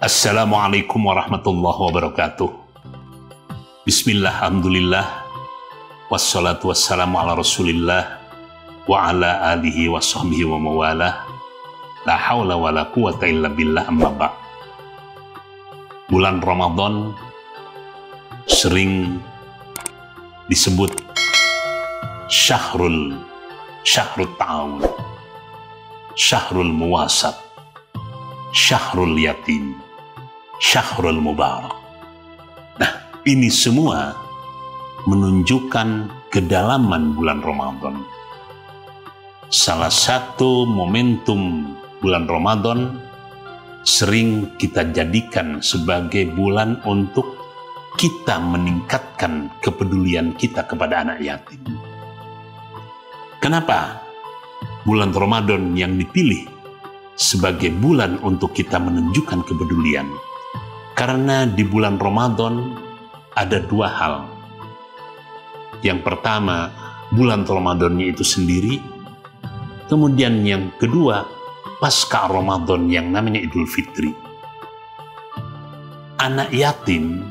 Assalamualaikum warahmatullahi wabarakatuh. Bismillah, alhamdulillah, wassalatu wassalamu ala rasulillah wa ala alihi wa sahbihi wa mawalah. La hawla wa la quwata illa billah, amma ba'. Bulan Ramadan sering disebut syahrul ta'awun, syahrul muwasat, syahrul yatim, syahrul mubarak. Nah, ini semua menunjukkan kedalaman bulan Ramadan. Salah satu momentum bulan Ramadan sering kita jadikan sebagai bulan untuk kita meningkatkan kepedulian kita kepada anak yatim. Kenapa bulan Ramadan yang dipilih sebagai bulan untuk kita menunjukkan kepedulian? Karena di bulan Ramadan ada dua hal. Yang pertama, bulan Ramadannya itu sendiri. Kemudian yang kedua, pasca Ramadan yang namanya Idul Fitri. Anak yatim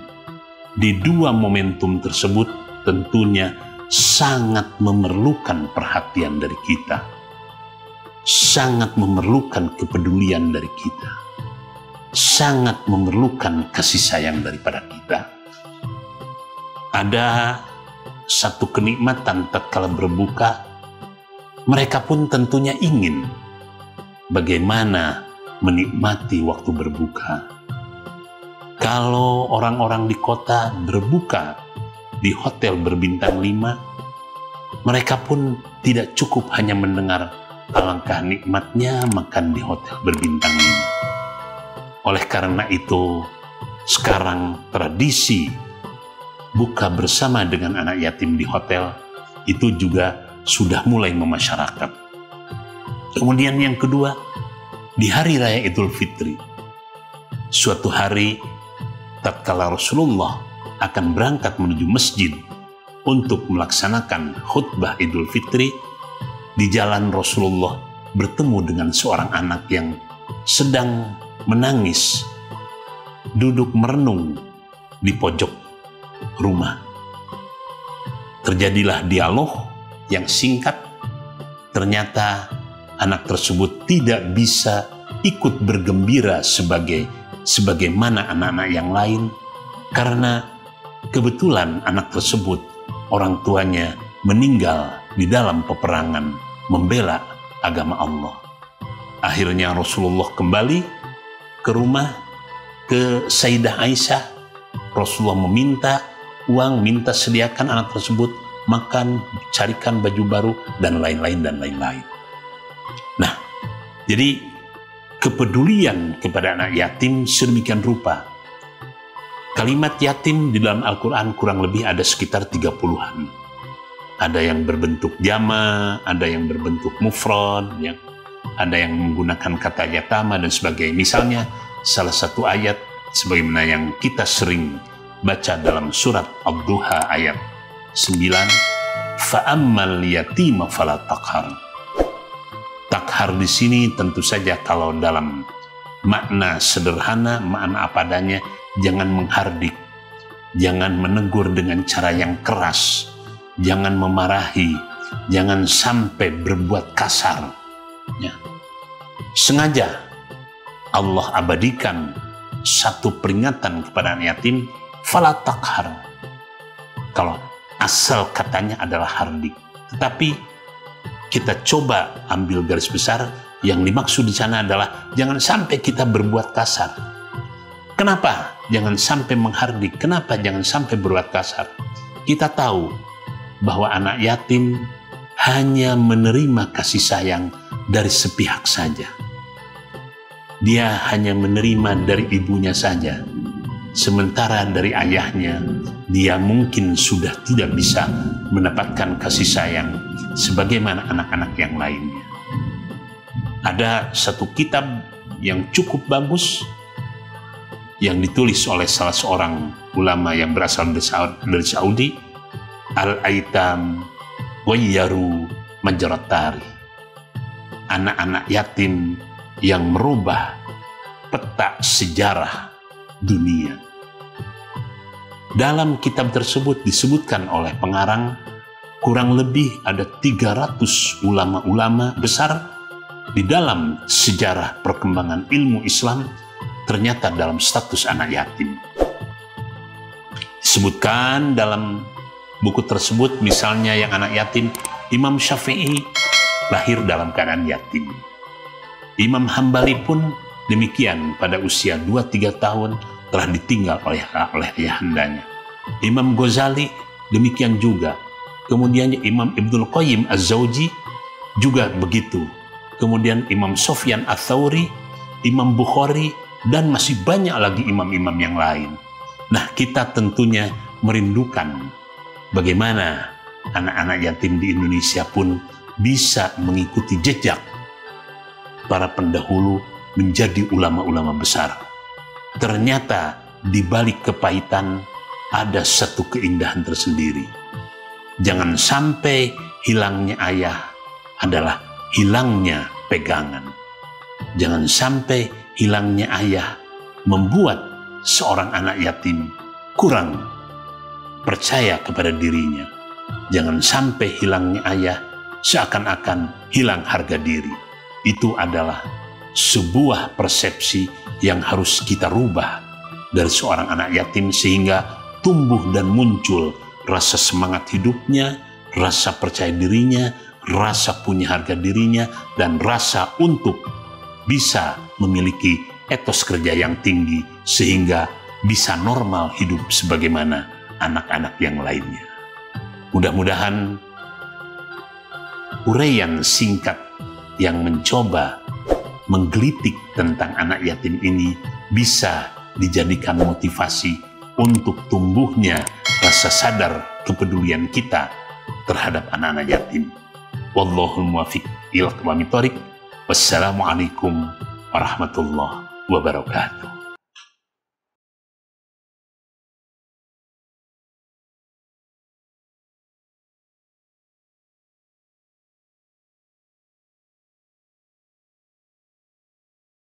di dua momentum tersebut tentunya sangat memerlukan perhatian dari kita. Sangat memerlukan kepedulian dari kita. Sangat memerlukan kasih sayang daripada kita. Ada satu kenikmatan tatkala berbuka, mereka pun tentunya ingin bagaimana menikmati waktu berbuka. Kalau orang-orang di kota berbuka di hotel berbintang 5, mereka pun tidak cukup hanya mendengar alangkah nikmatnya makan di hotel berbintang 5. Oleh karena itu, sekarang tradisi buka bersama dengan anak yatim di hotel itu juga sudah mulai memasyarakat. Kemudian yang kedua, di hari raya Idul Fitri, suatu hari tatkala Rasulullah akan berangkat menuju masjid untuk melaksanakan khutbah Idul Fitri, di jalan Rasulullah bertemu dengan seorang anak yang sedang menangis, duduk merenung di pojok rumah. Terjadilah dialog yang singkat. Ternyata anak tersebut tidak bisa ikut bergembira sebagaimana anak-anak yang lain, karena kebetulan anak tersebut orang tuanya meninggal di dalam peperangan membela agama Allah. Akhirnya Rasulullah kembali ke rumah, ke Sayyidah Aisyah. Rasulullah meminta uang, minta sediakan anak tersebut makan, carikan baju baru, dan lain-lain. Nah, jadi kepedulian kepada anak yatim sedemikian rupa. Kalimat yatim di dalam Al-Quran kurang lebih ada sekitar 30-an. Ada yang berbentuk jama, ada yang berbentuk mufrad, ya. Ada yang menggunakan kata yatama dan sebagainya. Misalnya, salah satu ayat sebagaimana yang kita sering baca dalam surat Ad-Duha ayat 9, fa'ammal yatima fala taqhar. Takhar di sini tentu saja kalau dalam makna sederhana, makna apa adanya, jangan menghardik, jangan menegur dengan cara yang keras, jangan memarahi, jangan sampai berbuat kasar. Ya. Sengaja Allah abadikan satu peringatan kepada anak yatim, fala taqhar. Kalau asal katanya adalah hardik, tetapi kita coba ambil garis besar, yang dimaksud di sana adalah jangan sampai kita berbuat kasar. Kenapa jangan sampai menghardik? Kenapa jangan sampai berbuat kasar? Kita tahu bahwa anak yatim hanya menerima kasih sayang dari sepihak saja. Dia hanya menerima dari ibunya saja. Sementara dari ayahnya, dia mungkin sudah tidak bisa mendapatkan kasih sayang sebagaimana anak-anak yang lainnya. Ada satu kitab yang cukup bagus yang ditulis oleh salah seorang ulama yang berasal dari Saudi, Al-Aitam Wayyaru Majrat Tarikh. Anak-anak yatim yang merubah peta sejarah dunia. Dalam kitab tersebut disebutkan oleh pengarang kurang lebih ada 300 ulama-ulama besar di dalam sejarah perkembangan ilmu Islam ternyata dalam status anak yatim. Disebutkan dalam buku tersebut misalnya yang anak yatim, Imam Syafi'i lahir dalam keadaan yatim. Imam Hambali pun demikian, pada usia 2-3 tahun telah ditinggal oleh ayahandanya. Imam Ghazali demikian juga. Kemudian Imam Ibnul Qayyim Az-Zawji juga begitu. Kemudian Imam Sufyan Ats-Tsauri, Imam Bukhari, dan masih banyak lagi imam-imam yang lain. Nah, kita tentunya merindukan bagaimana anak-anak yatim di Indonesia pun bisa mengikuti jejak para pendahulu menjadi ulama-ulama besar. Ternyata di balik kepahitan ada satu keindahan tersendiri. Jangan sampai hilangnya ayah adalah hilangnya pegangan. Jangan sampai hilangnya ayah membuat seorang anak yatim kurang percaya kepada dirinya. Jangan sampai hilangnya ayah seakan-akan hilang harga diri. Itu adalah sebuah persepsi yang harus kita rubah dari seorang anak yatim sehingga tumbuh dan muncul rasa semangat hidupnya, rasa percaya dirinya, rasa punya harga dirinya, dan rasa untuk bisa memiliki etos kerja yang tinggi sehingga bisa normal hidup sebagaimana anak-anak yang lainnya. Mudah-mudahan uraian singkat yang mencoba menggelitik tentang anak yatim ini bisa dijadikan motivasi untuk tumbuhnya rasa sadar kepedulian kita terhadap anak-anak yatim. Wallahul muwaffiq ila aqwamit thoriq. Wassalamualaikum warahmatullahi wabarakatuh.